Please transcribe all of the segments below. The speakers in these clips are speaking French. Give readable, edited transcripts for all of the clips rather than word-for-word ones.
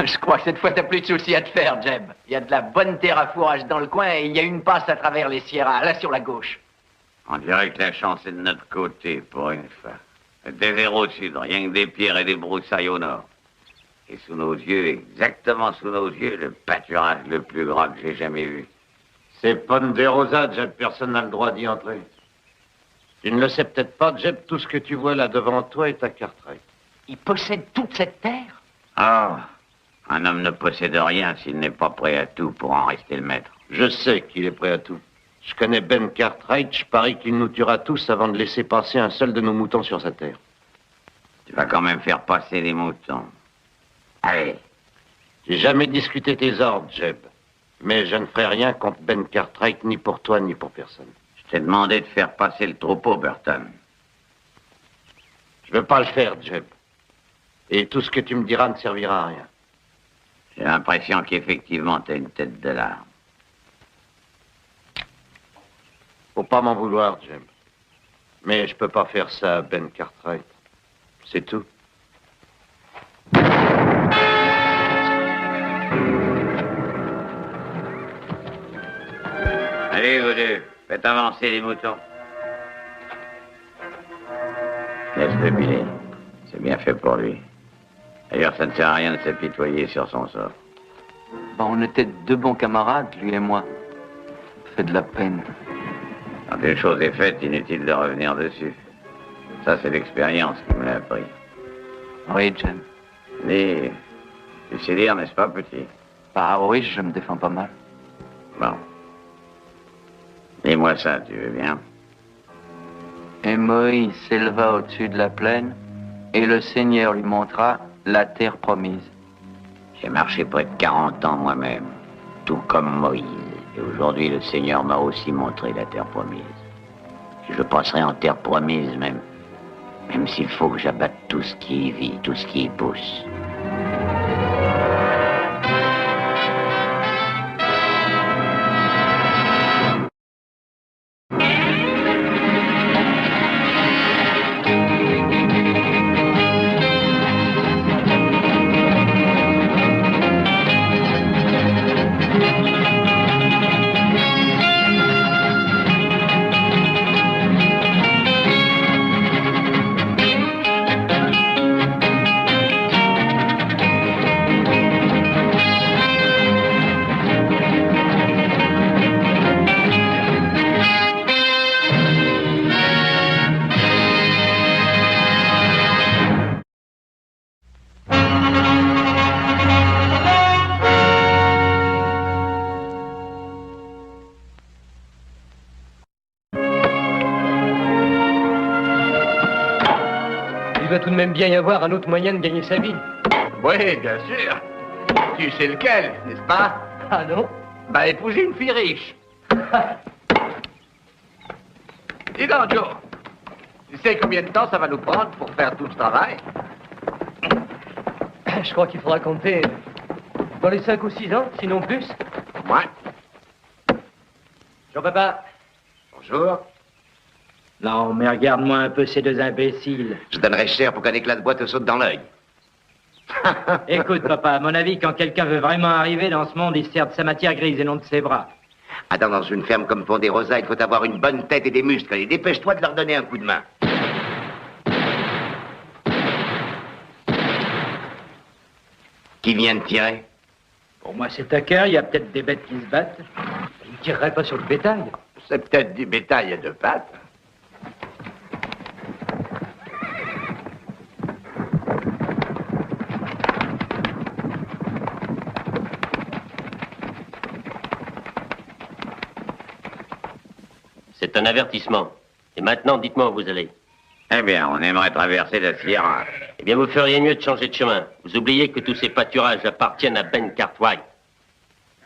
Je crois que cette fois, t'as plus de soucis à te faire, Jeb. Il y a de la bonne terre à fourrage dans le coin et il y a une passe à travers les Sierras, là sur la gauche. On dirait que la chance est de notre côté, pour une fois. Le désert au sud, rien que des pierres et des broussailles au nord. Et sous nos yeux, exactement sous nos yeux, le pâturage le plus grand que j'ai jamais vu. C'est Ponderosa, Jeb, personne n'a le droit d'y entrer. Tu ne le sais peut-être pas, Jeb, tout ce que tu vois là devant toi est à Cartwright. Il possède toute cette terre? Ah, un homme ne possède rien s'il n'est pas prêt à tout pour en rester le maître. Je sais qu'il est prêt à tout. Je connais Ben Cartwright, je parie qu'il nous tuera tous avant de laisser passer un seul de nos moutons sur sa terre. Tu vas quand même faire passer les moutons. Allez. J'ai jamais discuté tes ordres, Jeb. Mais je ne ferai rien contre Ben Cartwright, ni pour toi, ni pour personne. Je t'ai demandé de faire passer le troupeau, Burton. Je veux pas le faire, Jeb. Et tout ce que tu me diras ne servira à rien. J'ai l'impression qu'effectivement, t'as une tête de larme. Faut pas m'en vouloir, Jeb. Mais je peux pas faire ça à Ben Cartwright. C'est tout. Allez, vous deux, faites avancer les moutons. Laisse-le piler. C'est bien fait pour lui. D'ailleurs, ça ne sert à rien de s'apitoyer sur son sort. Bah, on était deux bons camarades, lui et moi. Ça fait de la peine. Quand une chose est faite, inutile de revenir dessus. Ça, c'est l'expérience qui me l'a appris. Oui, Jeb. Mais, tu sais lire, n'est-ce pas, petit? Bah oui, je me défends pas mal. Bon. Dis-moi ça, tu veux bien? Et Moïse s'éleva au-dessus de la plaine, et le Seigneur lui montra la terre promise. J'ai marché près de 40 ans moi-même, tout comme Moïse. Et aujourd'hui, le Seigneur m'a aussi montré la terre promise. Et je passerai en terre promise même s'il faut que j'abatte tout ce qui y vit, tout ce qui y pousse. Il doit tout de même bien y avoir un autre moyen de gagner sa vie. Oui, bien sûr. Tu sais lequel, n'est-ce pas? Ah non? Bah, épouser une fille riche. Dis donc, Joe, tu sais combien de temps ça va nous prendre pour faire tout ce travail? Je crois qu'il faudra compter dans les 5 ou 6 ans, sinon plus. Ouais. Jean-Papa. Bonjour. Non, mais regarde-moi un peu ces deux imbéciles. Je donnerais cher pour qu'un éclat de bois te saute dans l'œil. Écoute, papa, à mon avis, quand quelqu'un veut vraiment arriver dans ce monde, il se sert de sa matière grise et non de ses bras. Attends, dans une ferme comme Ponderosa, il faut avoir une bonne tête et des muscles. Allez, dépêche-toi de leur donner un coup de main. Qui vient de tirer? Pour moi, c'est Tucker, il y a peut-être des bêtes qui se battent. Il ne tirerait pas sur le bétail. C'est peut-être du bétail à deux pattes. C'est un avertissement. Et maintenant, dites-moi où vous allez. Eh bien, on aimerait traverser la Sierra. Eh bien, vous feriez mieux de changer de chemin. Vous oubliez que tous ces pâturages appartiennent à Ben Cartwright.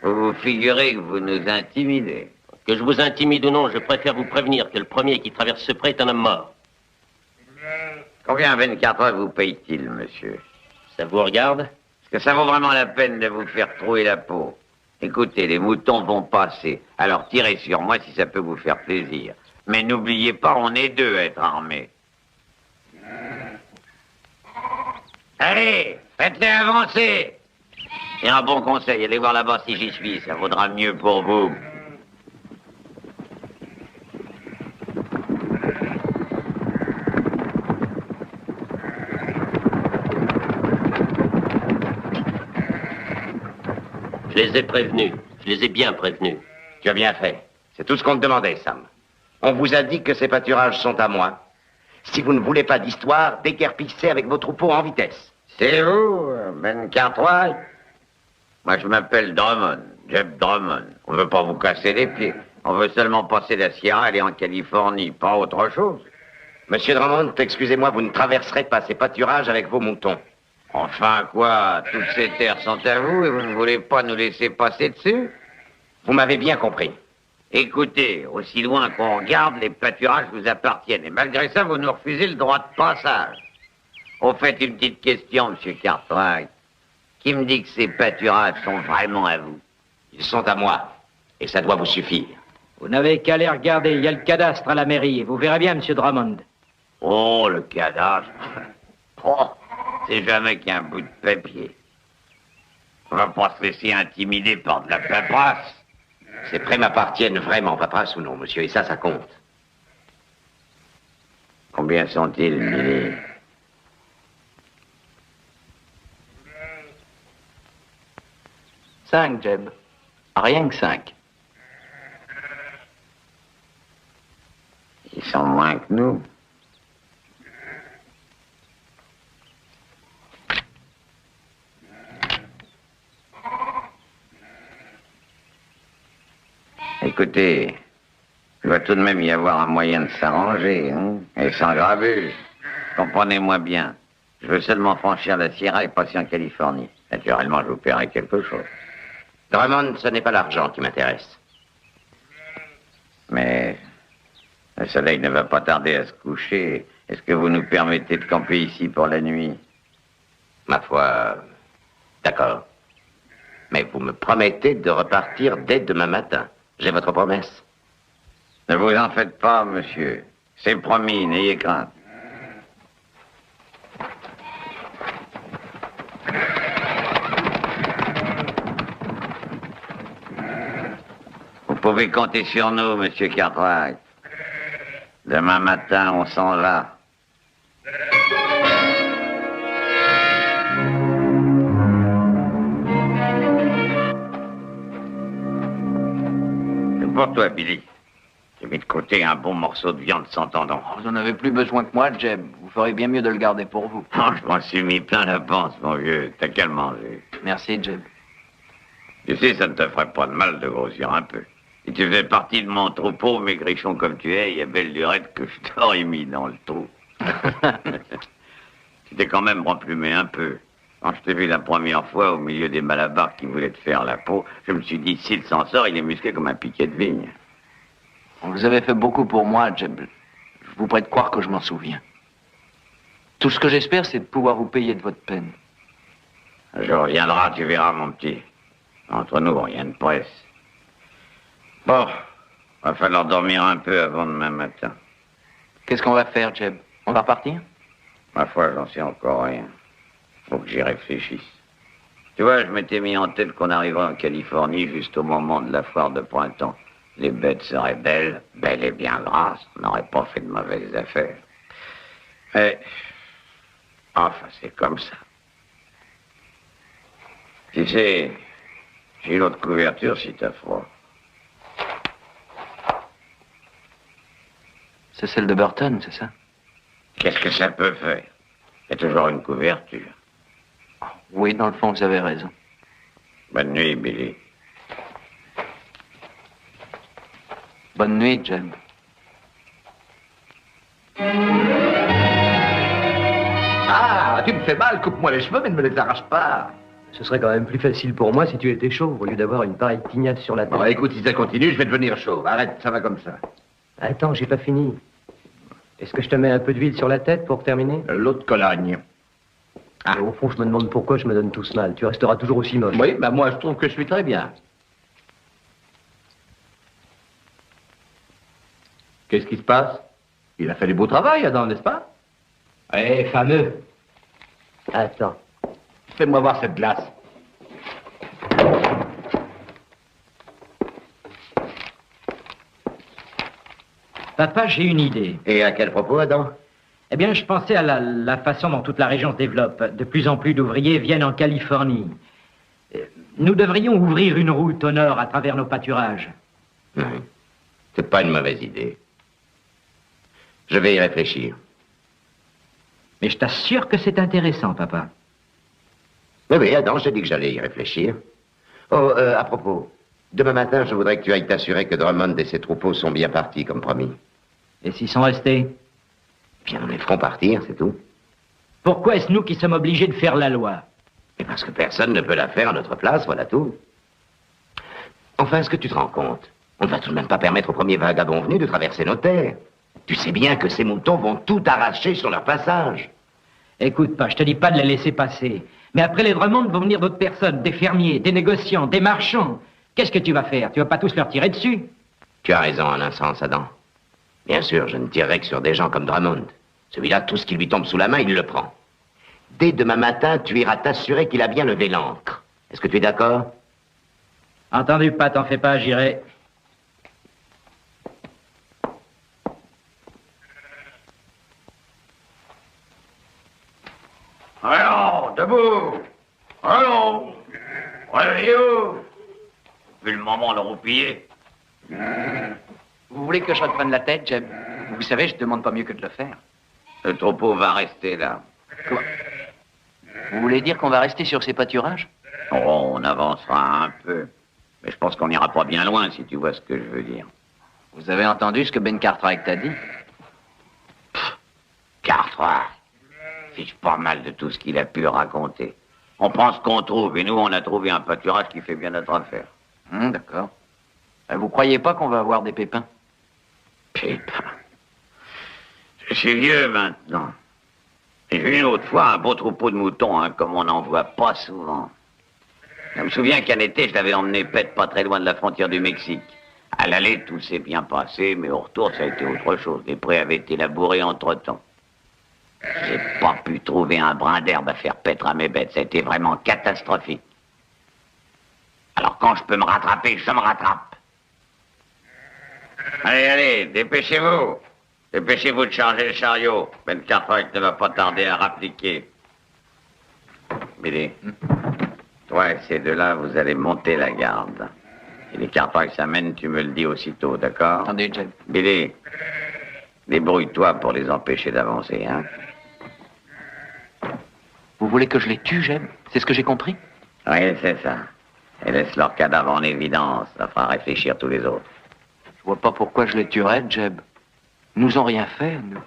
Vous vous figurez que vous nous intimidez. Que je vous intimide ou non, je préfère vous prévenir que le premier qui traverse ce pré est un homme mort. Combien 24 heures vous paye-t-il, monsieur? Ça vous regarde? Est-ce que ça vaut vraiment la peine de vous faire trouer la peau? Écoutez, les moutons vont passer. Alors tirez sur moi si ça peut vous faire plaisir. Mais n'oubliez pas, on est deux à être armés. Allez, faites-les avancer. Et un bon conseil, allez voir là-bas si j'y suis, ça vaudra mieux pour vous. Je les ai prévenus. Je les ai bien prévenus. Tu as bien fait. C'est tout ce qu'on te demandait, Sam. On vous a dit que ces pâturages sont à moi. Si vous ne voulez pas d'histoire, déguerpissez avec vos troupeaux en vitesse. C'est vous, Ben Cartwright? Moi, je m'appelle Drummond, Jeb Drummond. On veut pas vous casser les pieds. On veut seulement passer la Sierra, aller en Californie, pas autre chose. Monsieur Drummond, excusez-moi, vous ne traverserez pas ces pâturages avec vos moutons. Enfin, quoi? Toutes ces terres sont à vous et vous ne voulez pas nous laisser passer dessus? Vous m'avez bien compris. Écoutez, aussi loin qu'on regarde, les pâturages vous appartiennent. Et malgré ça, vous nous refusez le droit de passage. Au fait, une petite question, Monsieur Cartwright. Qui me dit que ces pâturages sont vraiment à vous? Ils sont à moi. Et ça doit vous suffire. Vous n'avez qu'à les regarder. Il y a le cadastre à la mairie. Et vous verrez bien, monsieur Drummond. Oh, le cadastre. Oh, c'est jamais qu'un bout de papier. On va pas se laisser intimider par de la paperasse. Ces prêts m'appartiennent vraiment, paperasse ou non, monsieur, et ça compte. Combien sont-ils, Billy? Cinq, Jeb. Rien que 5. Ils sont moins que nous. Écoutez, il doit tout de même y avoir un moyen de s'arranger, hein, et sans gravure. Comprenez-moi bien. Je veux seulement franchir la Sierra et passer en Californie. Naturellement, je vous paierai quelque chose. Drummond, ce n'est pas l'argent qui m'intéresse. Mais le soleil ne va pas tarder à se coucher. Est-ce que vous nous permettez de camper ici pour la nuit? Ma foi, d'accord. Mais vous me promettez de repartir dès demain matin. J'ai votre promesse. Ne vous en faites pas, monsieur. C'est promis, n'ayez crainte. Vous pouvez compter sur nous, monsieur Cartwright. Demain matin, on s'en va. C'est pour toi, Billy. J'ai mis de côté un bon morceau de viande sans tendon. Vous en avez plus besoin que moi, Jeb. Vous ferez bien mieux de le garder pour vous. Oh, je m'en suis mis plein la panse, mon vieux. T'as qu'à le manger. Merci, Jeb. Tu sais, ça ne te ferait pas de mal de grossir un peu. Si tu fais partie de mon troupeau, maigrichon comme tu es, il y a belle lurette que je t'aurais mis dans le trou. Tu t'es quand même remplumé un peu. Quand je t'ai vu la première fois au milieu des malabars qui voulaient te faire la peau, je me suis dit, s'il s'en sort, il est musclé comme un piquet de vigne. Vous avez fait beaucoup pour moi, Jeb. Je vous prie de croire que je m'en souviens. Tout ce que j'espère, c'est de pouvoir vous payer de votre peine. Un jour viendra, tu verras, mon petit. Entre nous, rien de presse. Bon, va falloir dormir un peu avant demain matin. Qu'est-ce qu'on va faire, Jeb? On va repartir? Ma foi, j'en sais encore rien. Faut que j'y réfléchisse. Tu vois, je m'étais mis en tête qu'on arriverait en Californie juste au moment de la foire de printemps. Les bêtes seraient belles, belles et bien grasses. On n'aurait pas fait de mauvaises affaires. Mais, enfin, c'est comme ça. Tu sais, j'ai une autre couverture si t'as froid. C'est celle de Burton, c'est ça? Qu'est-ce que ça peut faire? Il y a toujours une couverture. Oui, dans le fond, vous avez raison. Bonne nuit, Billy. Bonne nuit, Jeb. Ah, tu me fais mal, coupe-moi les cheveux, mais ne me les arrache pas. Ce serait quand même plus facile pour moi si tu étais chauve au lieu d'avoir une pareille tignasse sur la tête. Bon, écoute, si ça continue, je vais devenir chauve. Arrête, ça va comme ça. Attends, j'ai pas fini. Est-ce que je te mets un peu d'huile sur la tête pour terminer? L'autre Cologne. Ah. Au fond, je me demande pourquoi je me donne tout ce mal. Tu resteras toujours aussi moche. Oui, bah moi, je trouve que je suis très bien. Qu'est-ce qui se passe? Il a fait du beau travail, Adam, n'est-ce pas? Eh, fameux. Attends. Fais-moi voir cette glace. Papa, j'ai une idée. Et à quel propos, Adam? Eh bien, je pensais à la façon dont toute la région se développe. De plus en plus d'ouvriers viennent en Californie. Nous devrions ouvrir une route au nord à travers nos pâturages. Oui. C'est pas une mauvaise idée. Je vais y réfléchir. Mais je t'assure que c'est intéressant, papa. Oui, Adam, j'ai dit que j'allais y réfléchir. Oh, à propos, demain matin, je voudrais que tu ailles t'assurer que Drummond et ses troupeaux sont bien partis, comme promis. Et s'ils sont restés? Bien, nous les ferons partir, c'est tout. Pourquoi est-ce nous qui sommes obligés de faire la loi? Et parce que personne ne peut la faire à notre place, voilà tout. Enfin, est-ce que tu te rends compte? On ne va tout de même pas permettre aux premiers vagabonds venus de traverser nos terres. Tu sais bien que ces moutons vont tout arracher sur leur passage. Écoute pas, je te dis pas de les laisser passer. Mais après les Drummond vont venir d'autres personnes, des fermiers, des négociants, des marchands. Qu'est-ce que tu vas faire? Tu vas pas tous leur tirer dessus? Tu as raison en un sens, Adam. Bien sûr, je ne tirerai que sur des gens comme Drummond. Celui-là, tout ce qui lui tombe sous la main, il le prend. Dès demain matin, tu iras t'assurer qu'il a bien levé l'ancre. Est-ce que tu es d'accord? Entendu, pas, t'en fais pas, j'irai. Allons, debout! Allons! Réveillez-vous! Vu le moment, le roupiller. Vous voulez que je reprenne la tête, Jeb? Vous savez, je ne demande pas mieux que de le faire. Le troupeau va rester là. Quoi? Vous voulez dire qu'on va rester sur ces pâturages? Oh, on avancera un peu. Mais je pense qu'on n'ira pas bien loin, si tu vois ce que je veux dire. Vous avez entendu ce que Ben Cartwright t'a dit? Cartwright fiche pas mal de tout ce qu'il a pu raconter. On prend ce qu'on trouve, et nous, on a trouvé un pâturage qui fait bien notre affaire. D'accord. Vous croyez pas qu'on va avoir des pépins? Pépins? Je suis vieux maintenant. J'ai vu une autre fois un beau troupeau de moutons, hein, comme on n'en voit pas souvent. Je me souviens qu'un été, je l'avais emmené pète pas très loin de la frontière du Mexique. À l'aller, tout s'est bien passé, mais au retour, ça a été autre chose. Les prés avaient été labourés entre-temps. J'ai pas pu trouver un brin d'herbe à faire paître à mes bêtes. Ça a été vraiment catastrophique. Alors quand je peux me rattraper, je me rattrape. Allez, allez, dépêchez-vous. Dépêchez-vous de charger le chariot. Ben Cartwright ne va pas tarder à rappliquer. Billy, toi et ces deux-là, vous allez monter la garde. Et les Cartwright s'amènent, tu me le dis aussitôt, d'accord? Attendez, Jeb. Billy, débrouille-toi pour les empêcher d'avancer, hein? Vous voulez que je les tue, Jeb? C'est ce que j'ai compris? Oui, c'est ça. Et laisse leur cadavre en évidence. Ça fera réfléchir tous les autres. Je vois pas pourquoi je les tuerais, Jeb. Ils nous ont rien fait, nous.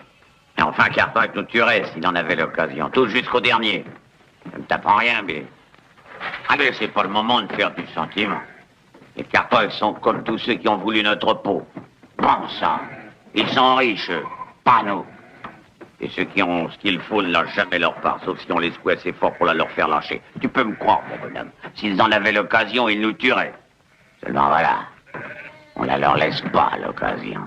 Et enfin, Cartwright nous tuerait s'il en avait l'occasion. Tout jusqu'au dernier. Ça ne t'apprend rien, Billy. Allez, c'est pas le moment de faire du sentiment. Les Cartwright sont comme tous ceux qui ont voulu notre peau. Bon sang. Ils sont riches, eux. Pas nous. Et ceux qui ont ce qu'il faut ne lâchent jamais leur part, sauf si on les secoue assez fort pour la leur faire lâcher. Tu peux me croire, mon bonhomme. S'ils en avaient l'occasion, ils nous tueraient. Seulement voilà, on la leur laisse pas, l'occasion.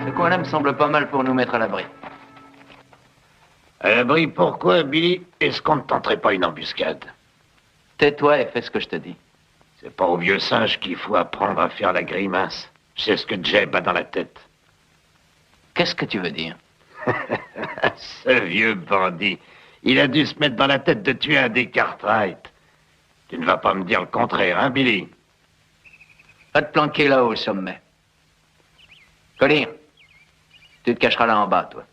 Ce coin-là me semble pas mal pour nous mettre à l'abri. À l'abri, pourquoi, Billy? Est-ce qu'on ne tenterait pas une embuscade? Tais-toi et fais ce que je te dis. C'est pas au vieux singe qu'il faut apprendre à faire la grimace. C'est ce que Jeb a dans la tête. Qu'est-ce que tu veux dire? Ce vieux bandit, il a dû se mettre dans la tête de tuer un des Cartwright. Tu ne vas pas me dire le contraire, hein, Billy? Va te planquer là-haut au sommet. Collier, tu te cacheras là en bas, toi.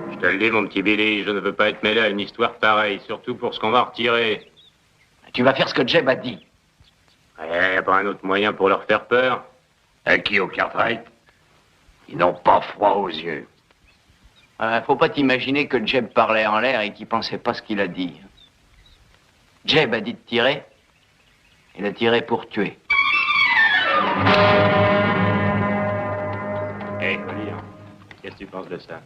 Je te le dis, mon petit Billy, je ne veux pas être mêlé à une histoire pareille, surtout pour ce qu'on va retirer. Tu vas faire ce que Jeb a dit. Il n'y a pas un autre moyen pour leur faire peur? À qui, au Cartwright? Ils n'ont pas froid aux yeux. Faut pas t'imaginer que Jeb parlait en l'air et qu'il pensait pas ce qu'il a dit. Jeb a dit de tirer. Il a tiré pour tuer. Hé, Collier, qu'est-ce que tu penses de ça?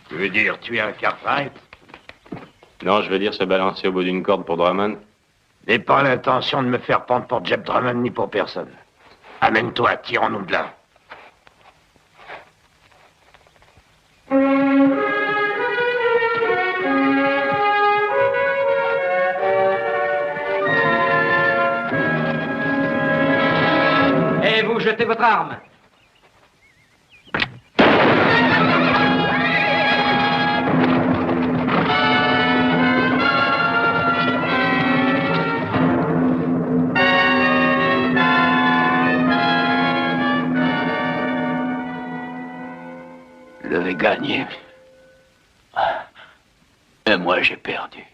Tu veux dire tuer un Cartwright? Non, je veux dire se balancer au bout d'une corde pour Drummond. N'aie pas l'intention de me faire pendre pour Jeb Drummond ni pour personne. Amène-toi, tirons-nous de là. Et vous jetez votre arme. Il avait gagné. Et moi, j'ai perdu.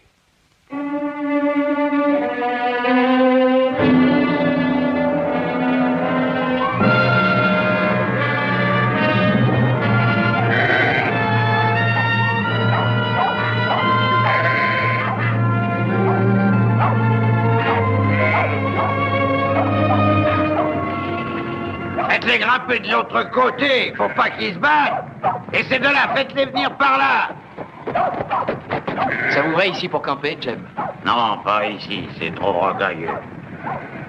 Faites-les grimper de l'autre côté, faut pas qu'ils se battent. Et ces deux-là, faites-les venir par là. Ça vous va ici pour camper, Jeb? Non, pas ici, c'est trop rocailleux.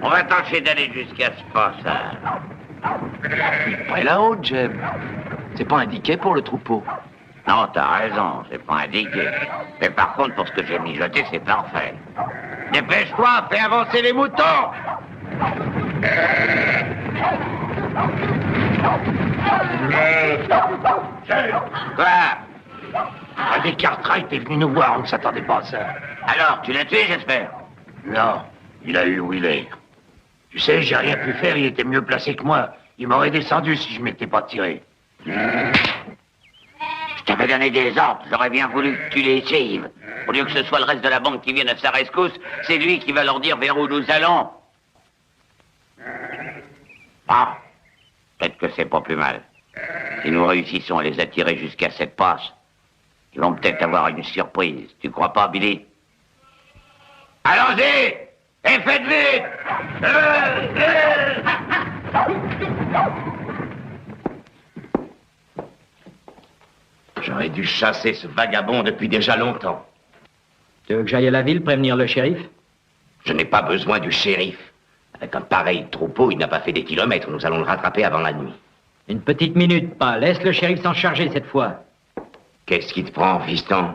On va tâcher d'aller jusqu'à ce passage. Près là-haut, Jeb. C'est pas indiqué pour le troupeau. Non, t'as raison, c'est pas indiqué. Mais par contre, pour ce que j'ai mijoté, c'est parfait. Dépêche-toi, fais avancer les moutons. Quoi? Un des Cartwright est venu nous voir, on ne s'attendait pas à ça. Alors, tu l'as tué, j'espère? Non, il a eu Wheeler. Tu sais, j'ai rien pu faire, il était mieux placé que moi. Il m'aurait descendu si je m'étais pas tiré. Je t'avais donné des ordres, j'aurais bien voulu que tu les suives. Au lieu que ce soit le reste de la bande qui vienne à sa rescousse, c'est lui qui va leur dire vers où nous allons. Ah, peut-être que c'est pas plus mal. Si nous réussissons à les attirer jusqu'à cette passe, ils vont peut-être avoir une surprise. Tu crois pas, Billy? Allons-y! Et faites vite! J'aurais dû chasser ce vagabond depuis déjà longtemps. Tu veux que j'aille à la ville prévenir le shérif? Je n'ai pas besoin du shérif. Avec un pareil troupeau, il n'a pas fait des kilomètres. Nous allons le rattraper avant la nuit. Une petite minute, pas. Laisse le shérif s'en charger cette fois. Qu'est-ce qui te prend, fiston?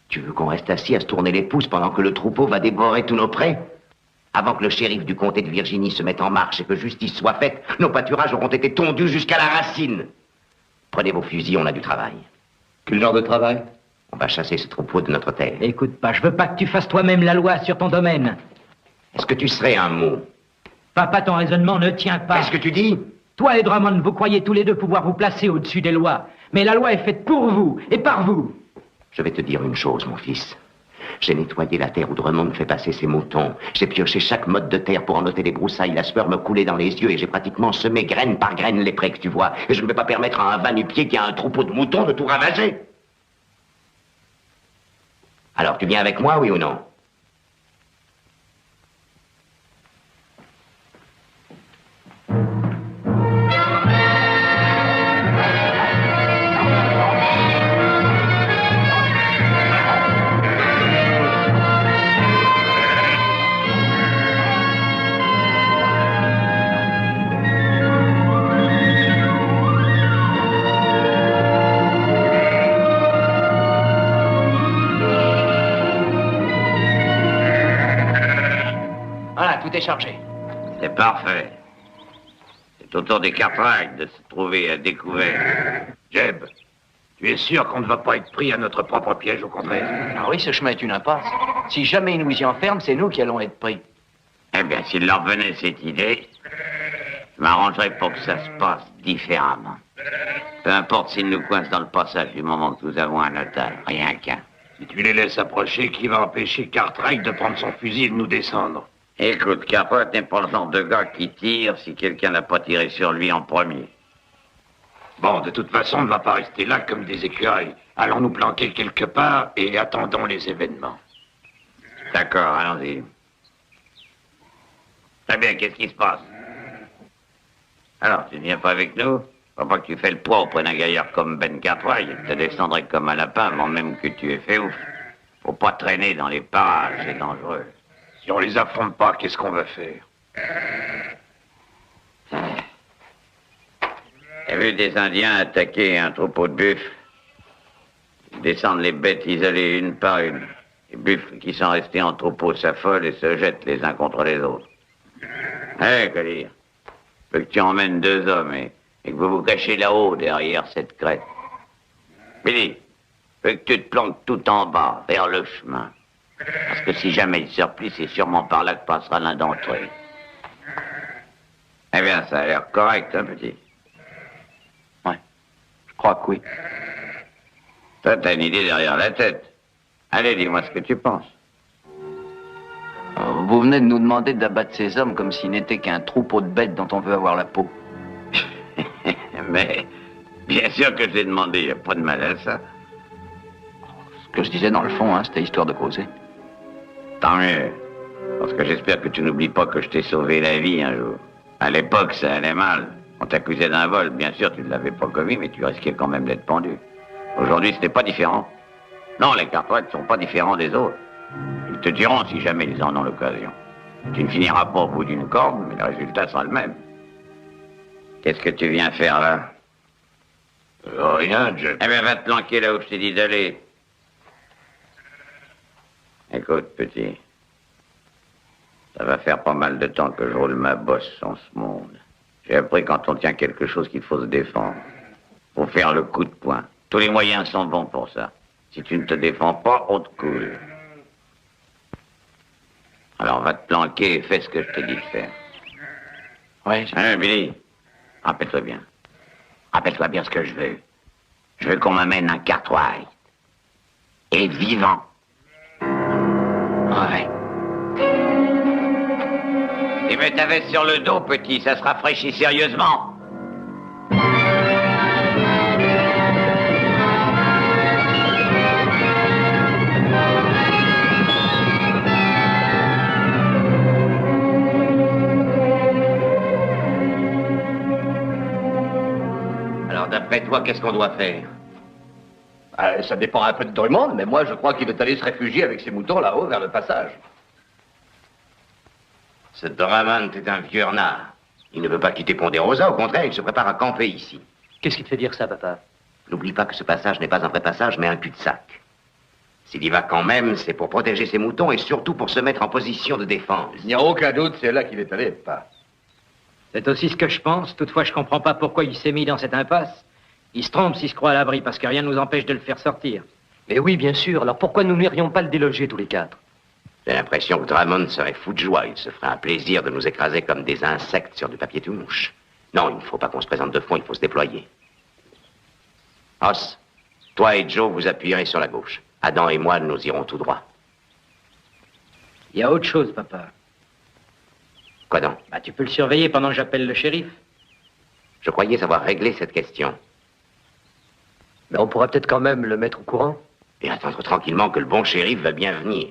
Tu veux qu'on reste assis à se tourner les pouces pendant que le troupeau va dévorer tous nos prés? Avant que le shérif du comté de Virginie se mette en marche et que justice soit faite, nos pâturages auront été tondus jusqu'à la racine. Prenez vos fusils, on a du travail. Quel genre de travail? On va chasser ce troupeau de notre terre. Écoute pas, je veux pas que tu fasses toi-même la loi sur ton domaine. Est-ce que tu serais un mot? Papa, ton raisonnement ne tient pas. Qu'est-ce que tu dis? Toi et Drummond, vous croyez tous les deux pouvoir vous placer au-dessus des lois. Mais la loi est faite pour vous et par vous. Je vais te dire une chose, mon fils. J'ai nettoyé la terre où Drummond fait passer ses moutons. J'ai pioché chaque mode de terre pour ennoter les broussailles. La sueur me coulait dans les yeux et j'ai pratiquement semé graine par graine les prés que tu vois. Et je ne vais pas permettre à un va-nu-pied qui a un troupeau de moutons de tout ravager. Alors, tu viens avec moi, oui ou non? Voilà, tout est chargé. C'est parfait. C'est au tour des Cartwright de se trouver à découvert. Jeb, tu es sûr qu'on ne va pas être pris à notre propre piège, au contraire? Ah oui, ce chemin est une impasse. Si jamais ils nous y enferment, c'est nous qui allons être pris. Eh bien, s'il leur venait cette idée, je m'arrangerais pour que ça se passe différemment. Peu importe s'ils nous coincent dans le passage du moment que nous avons un otage, rien qu'un. Si tu les laisses approcher, qui va empêcher Cartwright de prendre son fusil et de nous descendre? Écoute, Cartwright n'est pas le genre de gars qui tire si quelqu'un n'a pas tiré sur lui en premier. Bon, de toute façon, on ne va pas rester là comme des écureuils. Allons nous planquer quelque part et attendons les événements. D'accord, allons-y. Très bien, qu'est-ce qui se passe? Alors, tu ne viens pas avec nous? Faut pas que tu fais le poids auprès d'un gaillard comme Ben Cartwright. Il te descendrait comme un lapin, avant même que tu aies fait ouf. Faut pas traîner dans les parages, c'est dangereux. Si on les affronte pas, qu'est-ce qu'on va faire? J'ai vu des Indiens attaquer un troupeau de buffles. Ils descendent les bêtes isolées une par une. Les buffles qui sont restés en troupeau s'affolent et se jettent les uns contre les autres. Hé, que dire? Faut que tu emmènes 2 hommes et que vous vous cachez là-haut derrière cette crête. Billy, faut que tu te planques tout en bas, vers le chemin. Parce que si jamais ils se replient, c'est sûrement par là que passera l'un d'entre eux. Eh bien, ça a l'air correct, hein, petit? Ouais, je crois que oui. Toi, t'as une idée derrière la tête. Allez, dis-moi ce que tu penses. Vous venez de nous demander d'abattre ces hommes comme s'ils n'étaient qu'un troupeau de bêtes dont on veut avoir la peau. Mais, bien sûr que je l'ai demandé, il n'y a pas de mal à ça. Ce que je disais dans le fond, hein, c'était histoire de causer. Tant mieux. Parce que j'espère que tu n'oublies pas que je t'ai sauvé la vie un jour. À l'époque, ça allait mal. On t'accusait d'un vol. Bien sûr, tu ne l'avais pas commis, mais tu risquais quand même d'être pendu. Aujourd'hui, ce n'est pas différent. Non, les Cartwright ne sont pas différents des autres. Ils te tueront si jamais ils en ont l'occasion. Tu ne finiras pas au bout d'une corde, mais le résultat sera le même. Qu'est-ce que tu viens faire là? Rien, Jeb. Eh bien, va te planquer là où je t'ai dit d'aller. Écoute, petit. Ça va faire pas mal de temps que je roule ma bosse en ce monde. J'ai appris quand on tient quelque chose qu'il faut se défendre. Faut faire le coup de poing. Tous les moyens sont bons pour ça. Si tu ne te défends pas, on te coule. Alors va te planquer et fais ce que je t'ai dit de faire. Oui, Hein, Billy? Rappelle-toi bien. Rappelle-toi bien ce que je veux. Je veux qu'on m'amène un Cartwright. Et vivant. ouais. Et mets ta veste sur le dos, petit, ça se rafraîchit sérieusement. Alors, d'après toi, qu'est-ce qu'on doit faire? Ça dépend un peu de Drummond, mais moi, je crois qu'il est allé se réfugier avec ses moutons là-haut vers le passage. Ce Drummond est un vieux renard. Il ne veut pas quitter Ponderosa, au contraire, il se prépare à camper ici. Qu'est-ce qui te fait dire ça, papa? N'oublie pas que ce passage n'est pas un vrai passage, mais un cul-de-sac. S'il y va quand même, c'est pour protéger ses moutons et surtout pour se mettre en position de défense. Il n'y a aucun doute, c'est là qu'il est allé, pas. C'est aussi ce que je pense. Toutefois, je comprends pas pourquoi il s'est mis dans cette impasse. Il se trompe s'il se croit à l'abri, parce que rien ne nous empêche de le faire sortir. Mais oui, bien sûr. Alors pourquoi nous n'irions pas le déloger tous les 4? J'ai l'impression que Drummond serait fou de joie. Il se ferait un plaisir de nous écraser comme des insectes sur du papier tout mouche. Non, il ne faut pas qu'on se présente de front, il faut se déployer. Os, toi et Joe, vous appuierez sur la gauche. Adam et moi, nous irons tout droit. Il y a autre chose, papa. Quoi donc? Bah, tu peux le surveiller pendant que j'appelle le shérif. Je croyais avoir réglé cette question. Mais on pourra peut-être quand même le mettre au courant. Et attendre tranquillement que le bon shérif va bien venir.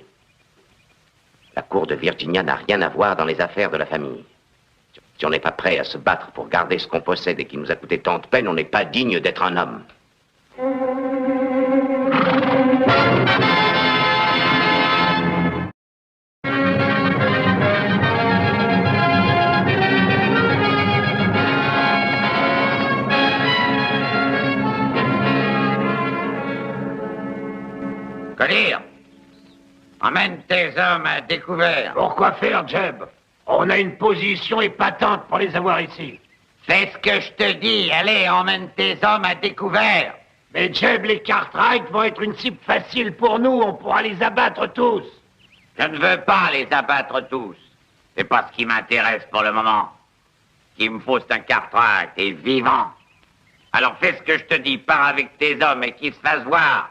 La cour de Virginia n'a rien à voir dans les affaires de la famille. Si on n'est pas prêt à se battre pour garder ce qu'on possède et qui nous a coûté tant de peine, on n'est pas digne d'être un homme. Collier, emmène tes hommes à découvert. Pourquoi faire, Jeb? On a une position épatante pour les avoir ici. Fais ce que je te dis. Allez, emmène tes hommes à découvert. Mais Jeb, les Cartwright vont être une cible facile pour nous. On pourra les abattre tous. Je ne veux pas les abattre tous. C'est pas ce qui m'intéresse pour le moment. Ce qu'il me faut, c'est un Cartwright et vivant. Alors fais ce que je te dis. Pars avec tes hommes et qu'ils se fassent voir.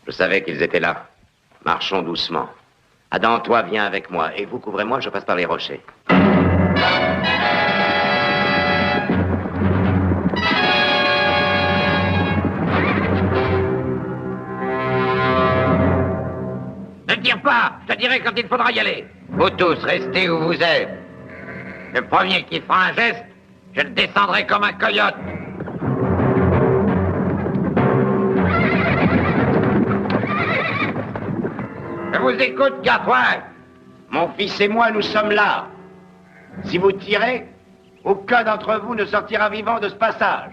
Je savais qu'ils étaient là. Marchons doucement. Adam, toi, viens avec moi. Et vous, couvrez-moi, je passe par les rochers. Ne tire pas, je te dirai quand il faudra y aller. Vous tous, restez où vous êtes. Le premier qui fera un geste, je le descendrai comme un coyote. Je vous écoute, Cartwright. Mon fils et moi, nous sommes là. Si vous tirez, aucun d'entre vous ne sortira vivant de ce passage.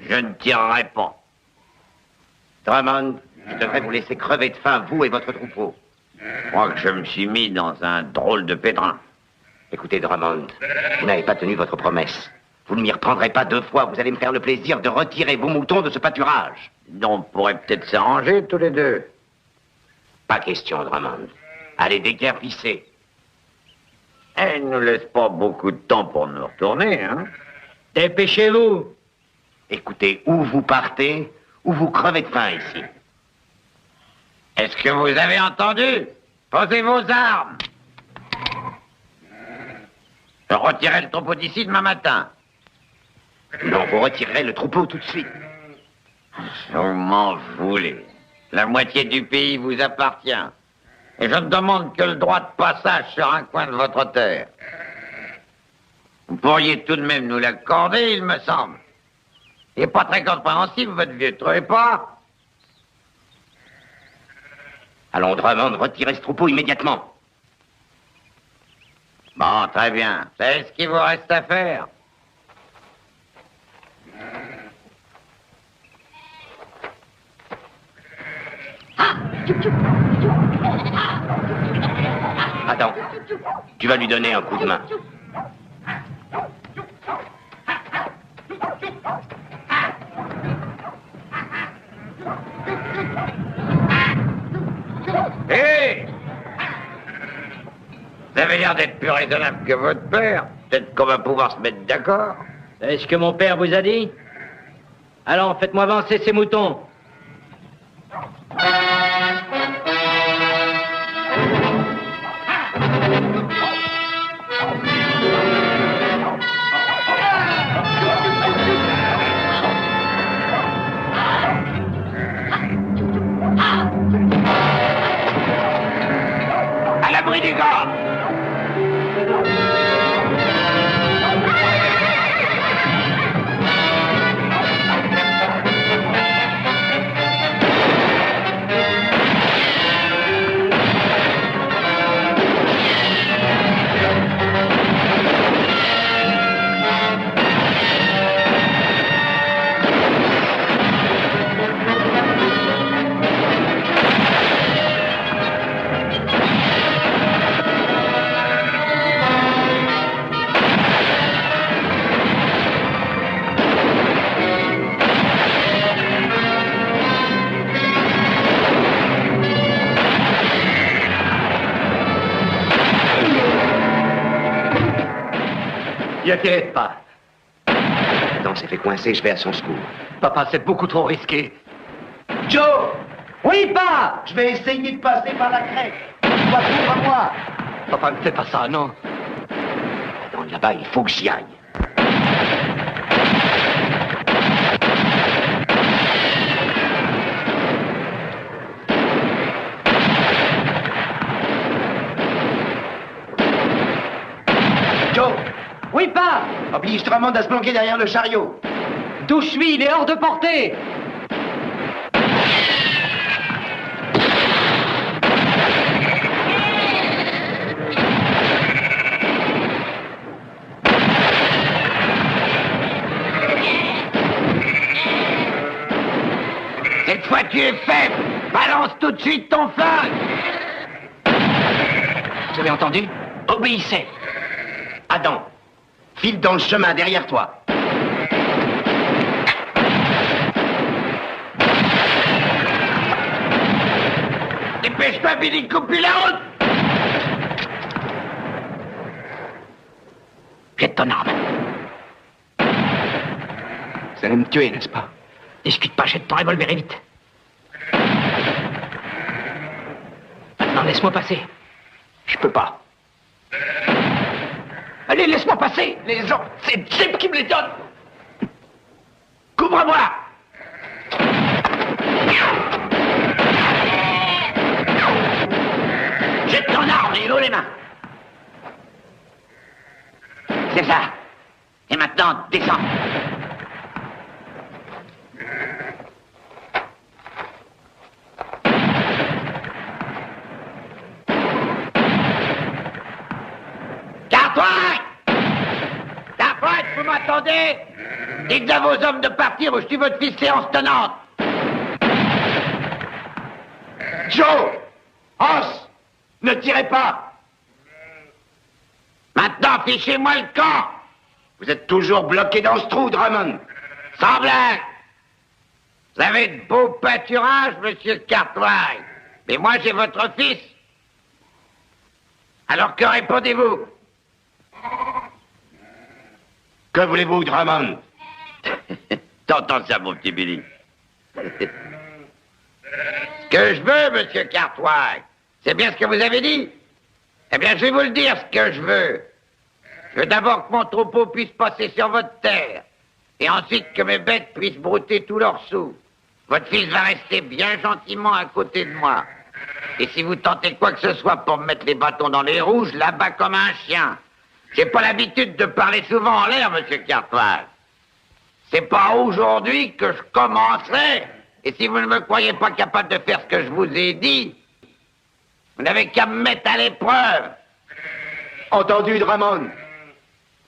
Je ne tirerai pas. Drummond, je devrais vous laisser crever de faim, vous et votre troupeau. Je crois que je me suis mis dans un drôle de pétrin. Écoutez, Drummond, vous n'avez pas tenu votre promesse. Vous ne m'y reprendrez pas 2 fois. Vous allez me faire le plaisir de retirer vos moutons de ce pâturage. On pourrait peut-être s'arranger tous les deux. Pas question, Drummond. Allez déguerpisser. Elle ne nous laisse pas beaucoup de temps pour nous retourner, hein? Dépêchez-vous. Écoutez, ou vous partez, ou vous crevez de faim ici. Est-ce que vous avez entendu? Posez vos armes. Je retirerai le troupeau d'ici demain matin. Non, vous retirerez le troupeau tout de suite. Vous m'en voulez. La moitié du pays vous appartient. Et je ne demande que le droit de passage sur un coin de votre terre. Vous pourriez tout de même nous l'accorder, il me semble. Il n'est pas très compréhensible, votre vieux, trouvez pas? Allons, Drummond, retirez ce troupeau immédiatement. Bon, très bien. C'est ce qu'il vous reste à faire. Attends, tu vas lui donner un coup de main. Hé! Vous avez l'air d'être plus raisonnable que votre père. Peut-être qu'on va pouvoir se mettre d'accord. C'est ce que mon père vous a dit? Allons, faites-moi avancer ces moutons. À l'abri des gars! N'y inquiète pas. Adam s'est fait coincer, je vais à son secours. Papa, c'est beaucoup trop risqué. Joe! Oui, pas! Je vais essayer de passer par la crête. Toi, couvre-moi. Papa, ne fais pas ça, non. Adam, là-bas, il faut que j'y aille. Joe! Oui, pas! Oblige Drummond à se planquer derrière le chariot. D'où je suis, il est hors de portée! Cette fois, tu es faible. Balance tout de suite ton flingue! Vous avez entendu? Obéissez. Adam, file dans le chemin derrière toi. Dépêche-toi, Billy, coupe-lui la route! Jette ton arme. Vous allez me tuer, n'est-ce pas? Discute pas, jette ton revolver et vite. Maintenant, laisse-moi passer. Je peux pas. Allez, laisse-moi passer. Les gens, c'est Jim qui me les donne. Couvre-moi. Jette ton arme et l'eau les mains. C'est ça. Et maintenant, descends. Cartwright, vous m'entendez? Dites à vos hommes de partir ou je tue votre fils séance tenante. Joe! Hoss! Ne tirez pas! Maintenant, fichez-moi le camp. Vous êtes toujours bloqué dans ce trou, Drummond. Sans blague. Vous avez de beaux pâturages, monsieur Cartwright. Mais moi, j'ai votre fils. Alors que répondez-vous? Que voulez-vous, Drummond? T'entends ça, mon petit Billy? Ce que je veux, monsieur Cartwright, c'est bien ce que vous avez dit. Eh bien, je vais vous le dire, ce que je veux. Je veux d'abord que mon troupeau puisse passer sur votre terre. Et ensuite que mes bêtes puissent brouter tous leurs sous. Votre fils va rester bien gentiment à côté de moi. Et si vous tentez quoi que ce soit pour me mettre les bâtons dans les roues, je l'abats comme un chien. J'ai pas l'habitude de parler souvent en l'air, monsieur Cartwright. C'est pas aujourd'hui que je commencerai. Et si vous ne me croyez pas capable de faire ce que je vous ai dit, vous n'avez qu'à me mettre à l'épreuve. Entendu, Drummond.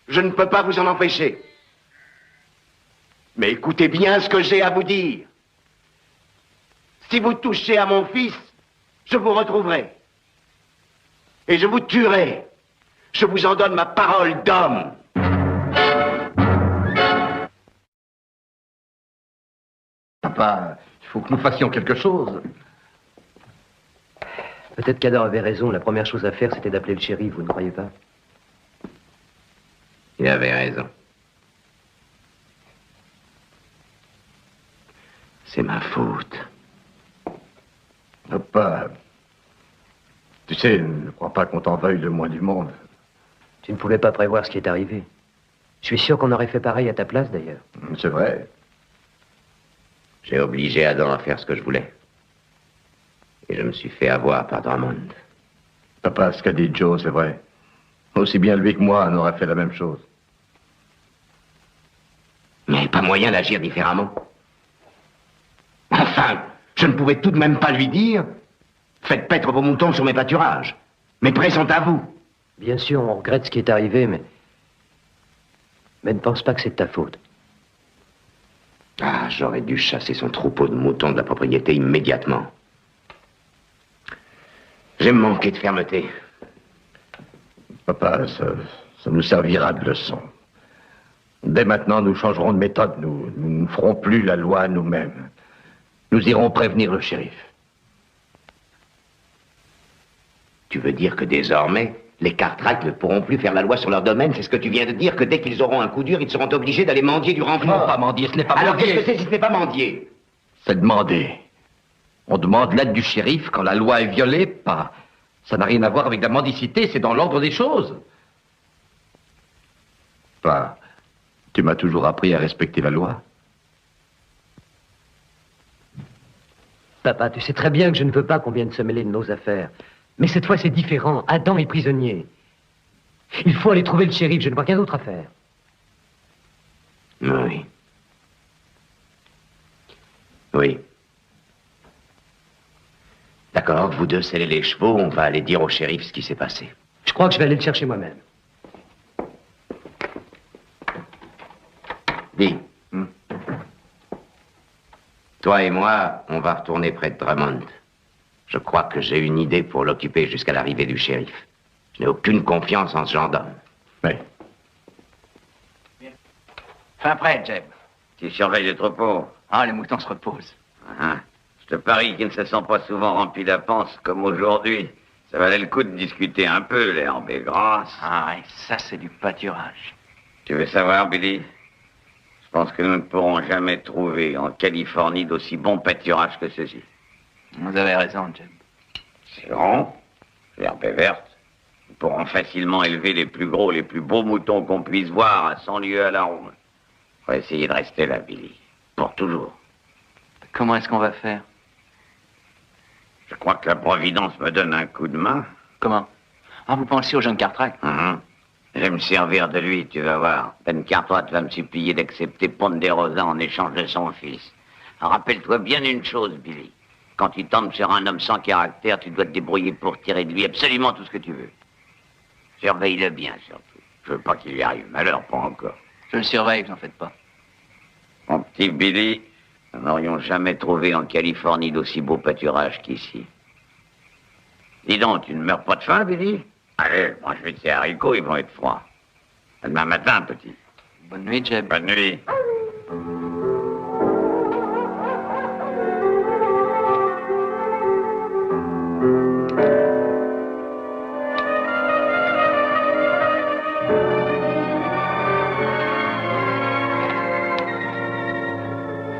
Je ne peux pas vous en empêcher. Mais écoutez bien ce que j'ai à vous dire. Si vous touchez à mon fils, je vous retrouverai. Et je vous tuerai. Je vous en donne ma parole d'homme. Papa, il faut que nous fassions quelque chose. Peut-être qu'Adam avait raison. La première chose à faire, c'était d'appeler le shérif, vous ne croyez pas? Il avait raison. C'est ma faute. Papa, tu sais, ne crois pas qu'on t'en veuille le moins du monde. Tu ne pouvais pas prévoir ce qui est arrivé. Je suis sûr qu'on aurait fait pareil à ta place, d'ailleurs. C'est vrai. J'ai obligé Adam à faire ce que je voulais. Et je me suis fait avoir par Drummond. Papa, ce qu'a dit Joe, c'est vrai. Aussi bien lui que moi, on aurait fait la même chose. Mais pas moyen d'agir différemment. Enfin, je ne pouvais tout de même pas lui dire « Faites paître vos moutons sur mes pâturages. Mais présente à vous. » Bien sûr, on regrette ce qui est arrivé, mais ne pense pas que c'est de ta faute. Ah, j'aurais dû chasser son troupeau de moutons de la propriété immédiatement. J'ai manqué de fermeté. Papa, ça nous servira de leçon. Dès maintenant, nous changerons de méthode. Nous ne ferons plus la loi nous-mêmes. Nous irons prévenir le shérif. Tu veux dire que désormais, les Cartwright ne pourront plus faire la loi sur leur domaine? C'est ce que tu viens de dire, que dès qu'ils auront un coup dur, ils seront obligés d'aller mendier du renfort? Non, pas mendier, ce n'est pas Alors mendier. qu'est-ce que c'est si ce n'est pas mendier? C'est demander. On demande l'aide du shérif quand la loi est violée, pas... Ça n'a rien à voir avec la mendicité, c'est dans l'ordre des choses. Pas... Tu m'as toujours appris à respecter la loi. Papa, tu sais très bien que je ne veux pas qu'on vienne se mêler de nos affaires. Mais cette fois, c'est différent. Adam est prisonnier. Il faut aller trouver le shérif. Je ne vois rien d'autre à faire. Oui. Oui. D'accord, vous deux scellez les chevaux, on va aller dire au shérif ce qui s'est passé. Je crois que je vais aller le chercher moi-même. Dis. Toi et moi, on va retourner près de Drummond. Je crois que j'ai une idée pour l'occuper jusqu'à l'arrivée du shérif. Je n'ai aucune confiance en ce gendarme. Oui. Fin prêt, Jeb. Tu surveilles le troupeau. Ah, les moutons se reposent. Ah, je te parie qu'ils ne se sont pas souvent remplis la panse comme aujourd'hui. Ça valait le coup de discuter un peu, l'herbe est grasse. Ah, et ça, c'est du pâturage. Tu veux savoir, Billy? Je pense que nous ne pourrons jamais trouver en Californie d'aussi bon pâturage que ceci. Vous avez raison, Jeb. C'est grand, l'herbe est verte. Nous pourrons facilement élever les plus gros, les plus beaux moutons qu'on puisse voir à 100 lieues à la ronde. Faut essayer de rester là, Billy. Pour toujours. Comment est-ce qu'on va faire? Je crois que la Providence me donne un coup de main. Comment? Ah, vous pensez au jeune Cartwright? Je vais me servir de lui, tu vas voir. Ben Cartwright va me supplier d'accepter Ponderosa en échange de son fils. Rappelle-toi bien une chose, Billy. Quand tu tombes sur un homme sans caractère, tu dois te débrouiller pour tirer de lui absolument tout ce que tu veux. Surveille-le bien, surtout. Je veux pas qu'il lui arrive malheur, pas encore. Je le surveille, vous en faites pas. Mon petit Billy, nous n'aurions jamais trouvé en Californie d'aussi beau pâturage qu'ici. Dis donc, tu ne meurs pas de faim, Billy? Allez, mange vite ces haricots, ils vont être froids. À demain matin, petit. Bonne nuit, Jeb. Bonne nuit.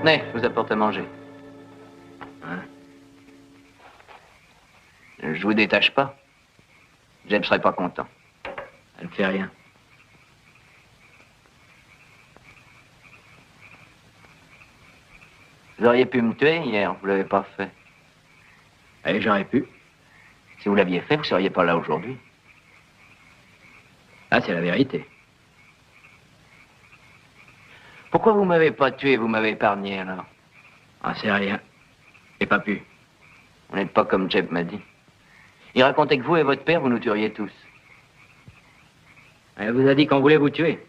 Venez, je vous apporte à manger. Hein? Je vous détache pas. Jeb serait pas content. Elle ne fait rien. Vous auriez pu me tuer hier, vous l'avez pas fait. Allez, j'aurais pu. Si vous l'aviez fait, vous seriez pas là aujourd'hui. Ah, c'est la vérité. Pourquoi vous m'avez pas tué, vous m'avez épargné alors? Ah, c'est rien. J'ai pas pu. Vous n'êtes pas comme Jeb m'a dit. Il racontait que vous et votre père, vous nous tueriez tous. Elle vous a dit qu'on voulait vous tuer.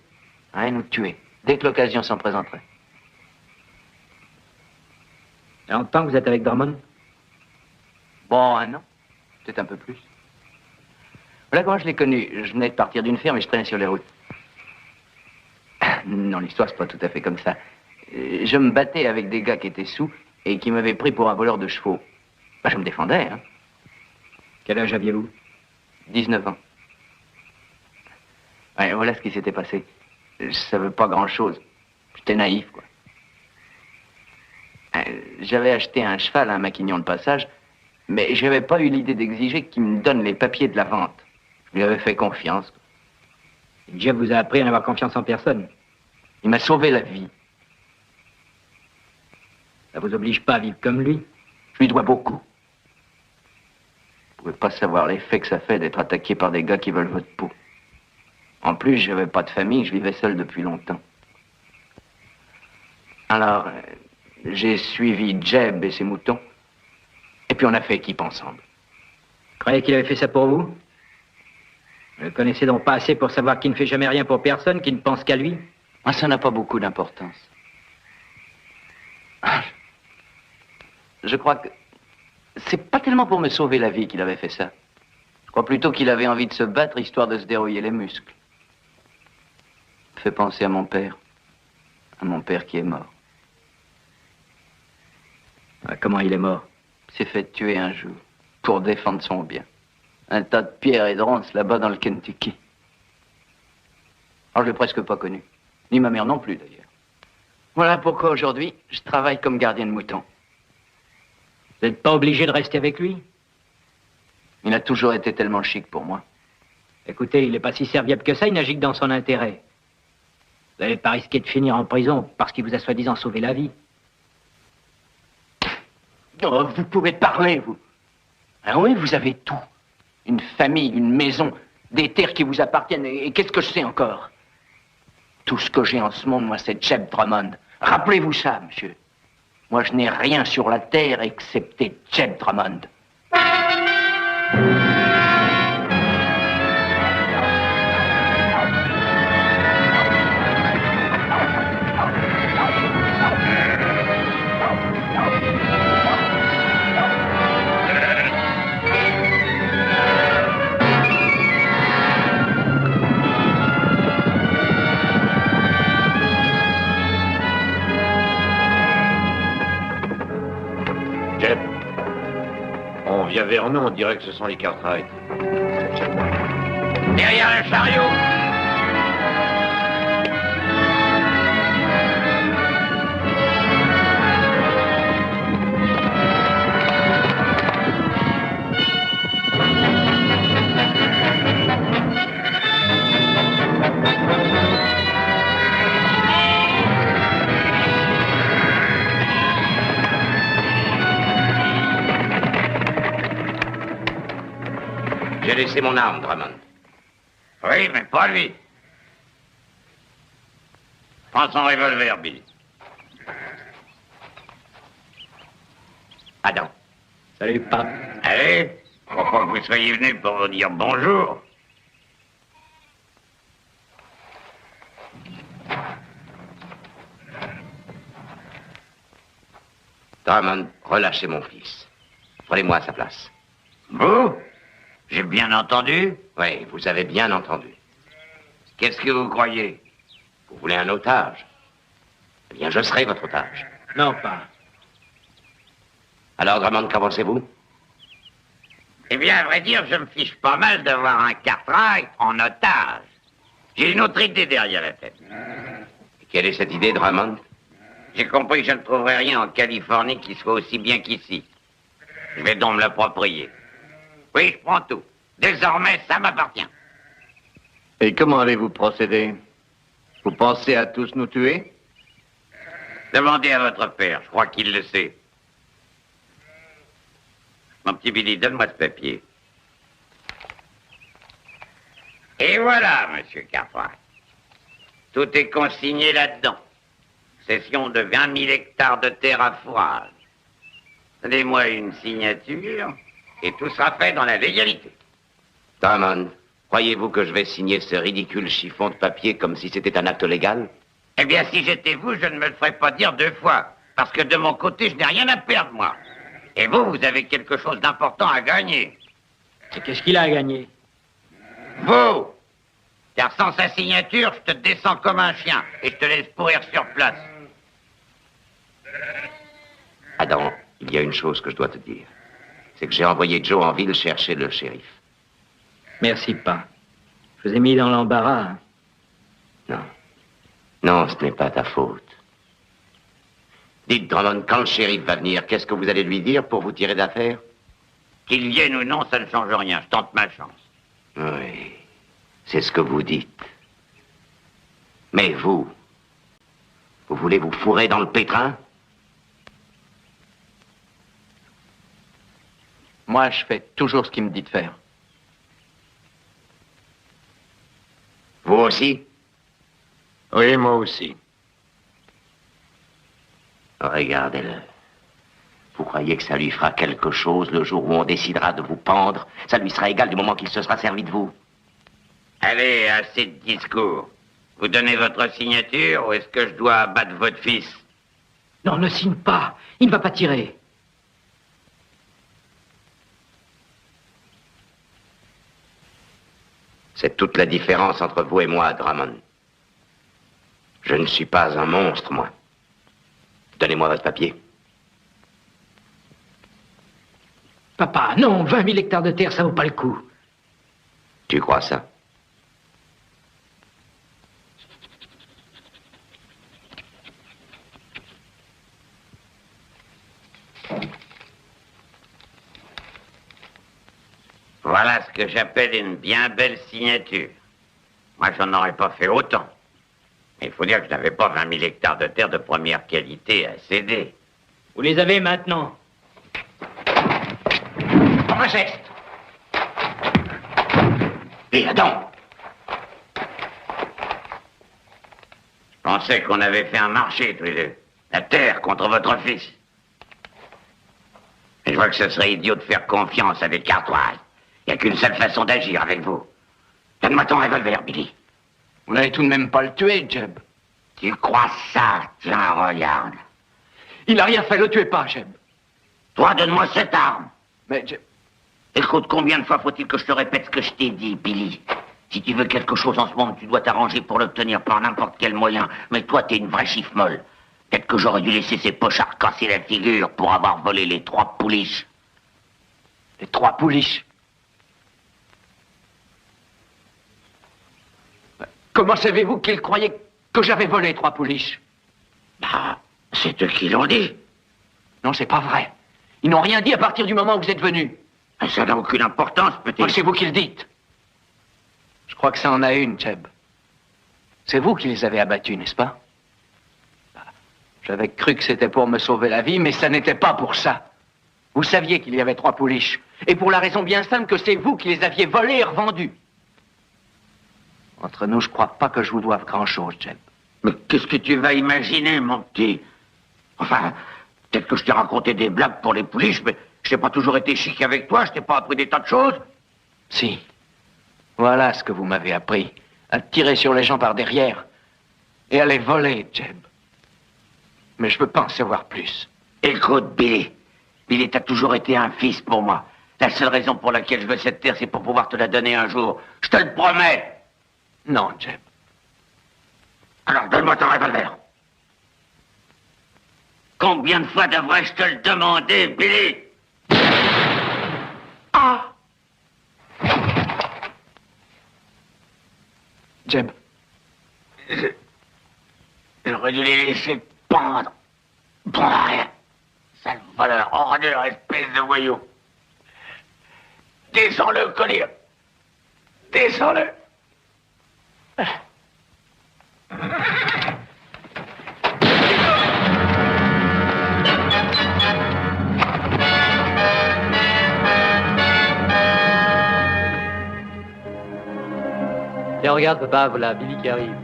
Hein, nous tuer, dès que l'occasion s'en présenterait. Il y a longtemps que vous êtes avec Drummond? Bon, un an. Peut-être un peu plus. Voilà comment je l'ai connu. Je venais de partir d'une ferme et je traînais sur les routes. Non, l'histoire, c'est pas tout à fait comme ça. Je me battais avec des gars qui étaient sous et qui m'avaient pris pour un voleur de chevaux. Ben, je me défendais, hein. Quel âge aviez-vous? 19 ans. Ouais, voilà ce qui s'était passé. Je savais pas grand-chose. J'étais naïf, quoi. J'avais acheté un cheval à un maquignon de passage, mais j'avais pas eu l'idée d'exiger qu'il me donne les papiers de la vente. Je lui avais fait confiance. Jeff vous a appris à n'avoir confiance en personne. Il m'a sauvé la vie. Ça vous oblige pas à vivre comme lui? Je lui dois beaucoup. Vous pouvez pas savoir l'effet que ça fait d'être attaqué par des gars qui veulent votre peau. En plus, j'avais pas de famille, je vivais seul depuis longtemps. Alors, j'ai suivi Jeb et ses moutons, et puis on a fait équipe ensemble. Vous croyez qu'il avait fait ça pour vous? Vous le connaissez donc pas assez pour savoir qu'il ne fait jamais rien pour personne, qu'il ne pense qu'à lui? Moi, ça n'a pas beaucoup d'importance. Je crois que c'est pas tellement pour me sauver la vie qu'il avait fait ça. Je crois plutôt qu'il avait envie de se battre histoire de se dérouiller les muscles. Ça fait penser à mon père qui est mort. Ah, comment il est mort? Il s'est fait tuer un jour pour défendre son bien. Un tas de pierres et de ronces là-bas dans le Kentucky. Alors je l'ai presque pas connu. Ni ma mère non plus d'ailleurs. Voilà pourquoi aujourd'hui je travaille comme gardien de moutons. Vous n'êtes pas obligé de rester avec lui? Il a toujours été tellement chic pour moi. Écoutez, il n'est pas si serviable que ça, il n'agit que dans son intérêt. Vous n'avez pas risqué de finir en prison parce qu'il vous a soi-disant sauvé la vie. Oh, vous pouvez parler, vous. Ah oui, vous avez tout. Une famille, une maison, des terres qui vous appartiennent. Et qu'est-ce que je sais encore? Tout ce que j'ai en ce monde, moi, c'est Jeb Drummond. Rappelez-vous ça, monsieur. Moi, je n'ai rien sur la terre excepté Jeb Drummond. Vernon, on dirait que ce sont les Cartwright. Derrière le chariot! J'ai laissé mon arme, Drummond. Oui, mais pas lui. Prends son revolver, Billy. Adam. Salut, pape. Allez, je crois pas que vous soyez venu pour vous dire bonjour. Drummond, relâchez mon fils. Prenez-moi à sa place. Vous? J'ai bien entendu? Oui, vous avez bien entendu. Qu'est-ce que vous croyez? Vous voulez un otage? Eh bien, je serai votre otage. Non, pas. Alors, Drummond, qu'en pensez-vous? Eh bien, à vrai dire, je me fiche pas mal d'avoir un Cartwright en otage. J'ai une autre idée derrière la tête. Et quelle est cette idée, Drummond? J'ai compris que je ne trouverai rien en Californie qui soit aussi bien qu'ici. Je vais donc me l'approprier. Oui, je prends tout. Désormais, ça m'appartient. Et comment allez-vous procéder? Vous pensez à tous nous tuer? Demandez à votre père, je crois qu'il le sait. Mon petit Billy, donne-moi ce papier. Et voilà, monsieur Cartwright. Tout est consigné là-dedans. Cession de 20 000 hectares de terre à fourrage. Donnez-moi une signature et tout sera fait dans la légalité. Drummond, croyez-vous que je vais signer ce ridicule chiffon de papier comme si c'était un acte légal? Eh bien, si j'étais vous, je ne me le ferais pas dire deux fois. Parce que de mon côté, je n'ai rien à perdre, moi. Et vous, vous avez quelque chose d'important à gagner. Et qu'est-ce qu'il a à gagner? Vous! Car sans sa signature, je te descends comme un chien et je te laisse pourrir sur place. Adam, il y a une chose que je dois te dire. C'est que j'ai envoyé Joe en ville chercher le shérif. Merci, pas. Je vous ai mis dans l'embarras. Hein. Non. Non, ce n'est pas ta faute. Dites, Drummond, quand le shérif va venir, qu'est-ce que vous allez lui dire pour vous tirer d'affaire? Qu'il vienne ou non, ça ne change rien. Je tente ma chance. Oui, c'est ce que vous dites. Mais vous voulez vous fourrer dans le pétrin? Moi, je fais toujours ce qu'il me dit de faire. Vous aussi? Oui, moi aussi. Regardez-le. Vous croyez que ça lui fera quelque chose le jour où on décidera de vous pendre? Ça lui sera égal du moment qu'il se sera servi de vous. Allez, assez de discours. Vous donnez votre signature ou est-ce que je dois abattre votre fils? Non, ne signe pas. Il ne va pas tirer. C'est toute la différence entre vous et moi, Drummond. Je ne suis pas un monstre, moi. Donnez-moi votre papier. Papa, non, 20 000 hectares de terre, ça vaut pas le coup. Tu crois ça? Voilà ce que j'appelle une bien belle signature. Moi, j'en aurais pas fait autant. Mais il faut dire que je n'avais pas 20 000 hectares de terre de première qualité à céder. Vous les avez maintenant. En un geste. Et Adam. Je pensais qu'on avait fait un marché, tous les deux. La terre contre votre fils. Et je vois que ce serait idiot de faire confiance à des Cartwright. Il n'y a qu'une seule façon d'agir avec vous. Donne-moi ton revolver, Billy. Vous n'allez tout de même pas le tuer, Jeb. Tu crois ça? Tiens, regarde. Il n'a rien fait, le tuez pas, Jeb. Toi, donne-moi cette arme. Mais Jeb... Écoute, combien de fois faut-il que je te répète ce que je t'ai dit, Billy? Si tu veux quelque chose en ce monde, tu dois t'arranger pour l'obtenir par n'importe quel moyen. Mais toi, t'es une vraie chiffre molle. Peut-être que j'aurais dû laisser ces pochards casser la figure pour avoir volé les 3 pouliches. Les 3 pouliches. Comment savez-vous qu'ils croyaient que j'avais volé 3 pouliches? Bah, c'est eux qui l'ont dit. Non, c'est pas vrai. Ils n'ont rien dit à partir du moment où vous êtes venu. Ça n'a aucune importance, petit. C'est vous qui le dites. Je crois que ça en a une, Jeb. C'est vous qui les avez abattus, n'est-ce pas? J'avais cru que c'était pour me sauver la vie, mais ça n'était pas pour ça. Vous saviez qu'il y avait 3 pouliches. Et pour la raison bien simple que c'est vous qui les aviez volés et revendus. Entre nous, je crois pas que je vous doive grand-chose, Jeb. Mais qu'est-ce que tu vas imaginer, mon petit? Enfin, peut-être que je t'ai raconté des blagues pour les pouliches, mais je n'ai pas toujours été chic avec toi, je t'ai pas appris des tas de choses. Si. Voilà ce que vous m'avez appris. À tirer sur les gens par derrière. Et à les voler, Jeb. Mais je veux pas en savoir plus. Écoute, Billy. Billy, t'as toujours été un fils pour moi. La seule raison pour laquelle je veux cette terre, c'est pour pouvoir te la donner un jour. Je te le promets. Non, Jeb. Alors, donne-moi ton revolver. Combien de fois devrais-je te le demander, Billy? Ah! Jeb. J'aurais dû les laisser pendre. Pour rien. Sale voleur, ordure, espèce de voyou. Descends-le, collier. Descends-le. Tiens, regarde, papa, voilà Billy qui arrive.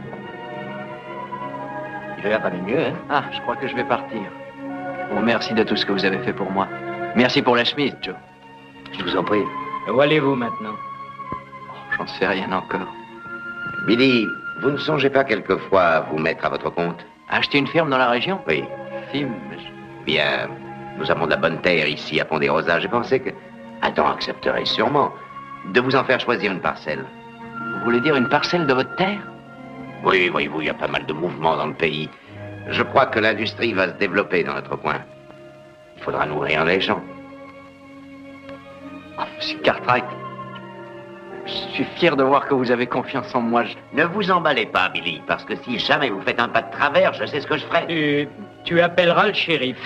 Il a l'air d'aller mieux, hein? Ah, je crois que je vais partir. Bon, merci de tout ce que vous avez fait pour moi. Merci pour la chemise, Joe. Je vous en prie. Où allez-vous maintenant? J'en sais rien encore. Billy, vous ne songez pas quelquefois à vous mettre à votre compte? Acheter une ferme dans la région? Oui. Si, mais Bien, nous avons de la bonne terre ici à Pont-des-Rosas. J'ai pensé que Adam accepterait sûrement de vous en faire choisir une parcelle. Vous voulez dire une parcelle de votre terre? Oui, voyez-vous, il y a pas mal de mouvements dans le pays. Je crois que l'industrie va se développer dans notre coin. Il faudra nourrir les gens. Oh, Monsieur Cartwright, je suis fier de voir que vous avez confiance en moi. Ne vous emballez pas, Billy, parce que si jamais vous faites un pas de travers, je sais ce que je ferai. Tu appelleras le shérif.